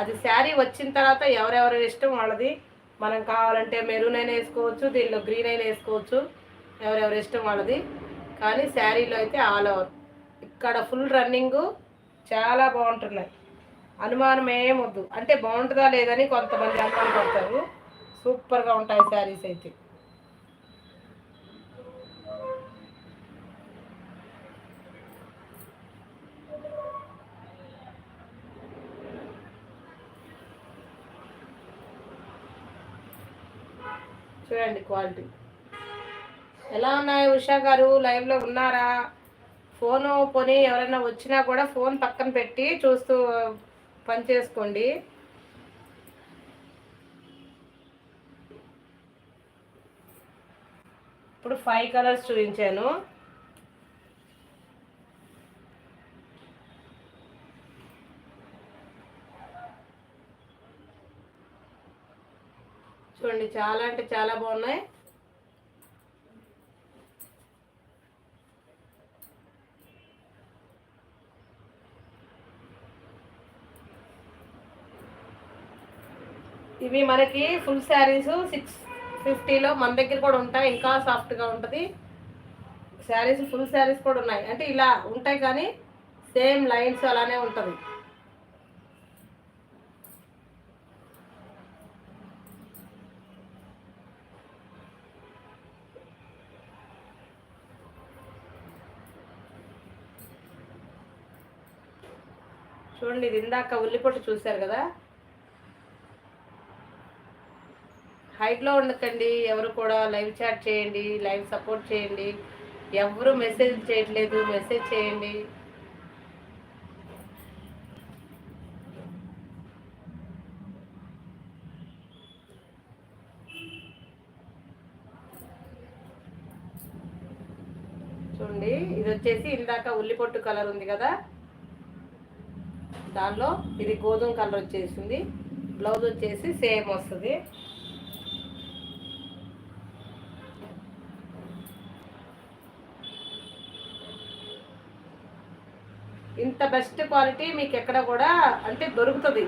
అది శారీ వచ్చిన తర్వాత ఎవరెవరి ఇష్టం వాళ్ళది. మనం కావాలంటే మెరూన్ అయినా వేసుకోవచ్చు, దీనిలో గ్రీన్ అయినా వేసుకోవచ్చు, ఎవరెవరి ఇష్టం వాళ్ళది. కానీ శారీలో అయితే ఆల్ ఓవర్ ఇక్కడ ఫుల్ రన్నింగు చాలా బాగుంటున్నాయి. అనుమానం ఏమొద్దు. అంటే బాగుంటుందా లేదని కొంతమంది అనుమానం పడతారు. సూపర్గా ఉంటాయి శారీస్ అయితే. చూడండి క్వాలిటీ ఎలా ఉన్నాయి. ఉషా గారు లైవ్లో ఉన్నారా? ఫోను కొని ఎవరైనా వచ్చినా కూడా ఫోన్ పక్కన పెట్టి చూస్తూ పని చేసుకోండి. ఇప్పుడు 5 కలర్స్ చూపించాను. చూడండి చాలా అంటే చాలా బాగున్నాయి. ఇవి మనకి ఫుల్ శారీస్ 650లో మన దగ్గర కూడా ఉంటాయి. ఇంకా సాఫ్ట్గా ఉంటుంది. శారీస్ ఫుల్ శారీస్ కూడా ఉన్నాయి. అంటే ఇలా ఉంటాయి కానీ సేమ్ లైన్స్ అలానే ఉంటుంది. చూడండి ఇది ఇందాక ఉల్లిపొట్టు చూశారు కదా. హైట్లో ఉండకండి ఎవరు కూడా. లైవ్ చాట్ చేయండి, లైవ్ సపోర్ట్ చేయండి. ఎవరు మెసేజ్ చేయట్లేదు, మెసేజ్ చేయండి. చూడండి ఇది వచ్చేసి ఇందాక ఉల్లిపొట్టు కలర్ ఉంది కదా, దానిలో ఇది గోధుమ కలర్ వచ్చేసింది. బ్లౌజ్ వచ్చేసి సేమ్ వస్తుంది. ఇంత బెస్ట్ క్వాలిటీ మీకు ఎక్కడ కూడా అంటే దొరుకుతుంది.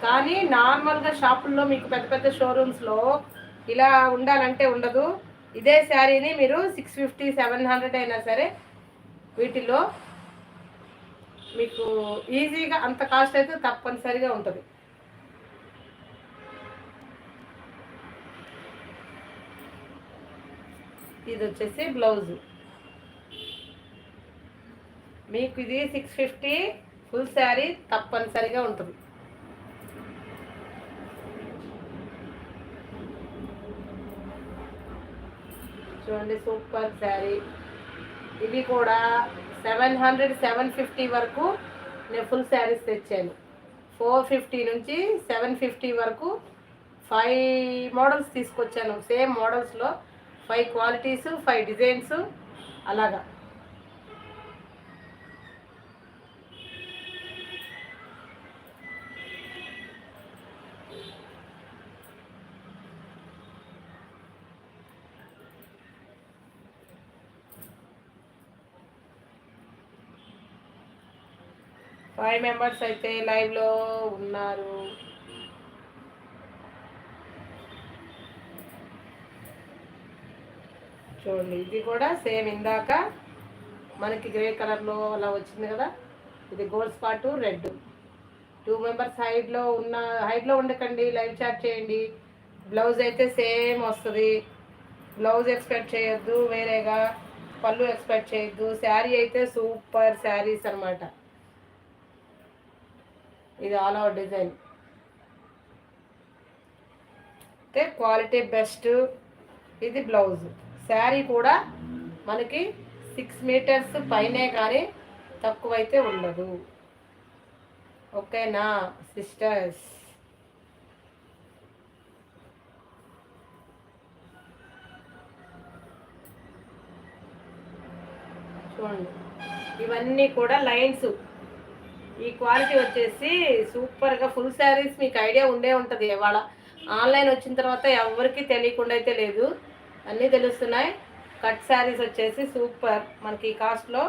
కానీ నార్మల్గా షాపుల్లో మీకు పెద్ద పెద్ద షోరూమ్స్లో ఇలా ఉండాలంటే ఉండదు. ఇదే శారీని మీరు 650 700 అయినా సరే వీటిలో మీకు ఈజీగా అంత కాస్ట్ అయితే తప్పనిసరిగా ఉంటుంది. ఇది వచ్చేసి బ్లౌజు మీకు ఇది 650 ఫుల్ శారీ తప్పనిసరిగా ఉంటుంది. చూడండి సూపర్ శారీ. ఇవి కూడా 700 750 వరకు నేను ఫుల్ శారీస్ తెచ్చాను. 450 నుంచి 750 వరకు 5 మోడల్స్ తీసుకొచ్చాను. సేమ్ మోడల్స్లో 5 క్వాలిటీస్ 5 డిజైన్స్ అలాగా. ఫైవ్ మెంబర్స్ అయితే లైవ్లో ఉన్నారు. చూడండి ఇది కూడా సేమ్ ఇందాక మనకి గ్రే కలర్లో అలా వచ్చింది కదా, ఇది గోల్డ్ స్పాటు రెడ్. 2 మెంబర్స్ హైట్లో ఉండకండి, లైవ్ చాట్ చేయండి. బ్లౌజ్ అయితే సేమ్ వస్తుంది. బ్లౌజ్ ఎక్స్పెక్ట్ చేయొద్దు వేరేగా, పళ్ళు ఎక్స్పెక్ట్ చేయొద్దు. శారీ అయితే సూపర్ శారీస్ అనమాట. ఇది ఆల్ ఓవర్ డిజైన్ అయితే క్వాలిటీ బెస్ట్. ఇది బ్లౌజ్. శారీ కూడా మనకి 6 మీటర్స్ పైనే కానీ తక్కువైతే ఉండదు. ఓకేనా సిస్టర్స్? చూడండి ఇవన్నీ కూడా లైన్స్. ఈ క్వాలిటీ వచ్చేసి సూపర్గా ఫుల్ శారీస్ మీకు ఐడియా ఉండే ఉంటుంది. ఇవాళ ఆన్లైన్ వచ్చిన తర్వాత ఎవరికి తెలియకుండా అయితే లేదు, అన్నీ తెలుస్తున్నాయి. కట్ శారీస్ వచ్చేసి సూపర్ మనకి ఈ కాస్ట్లో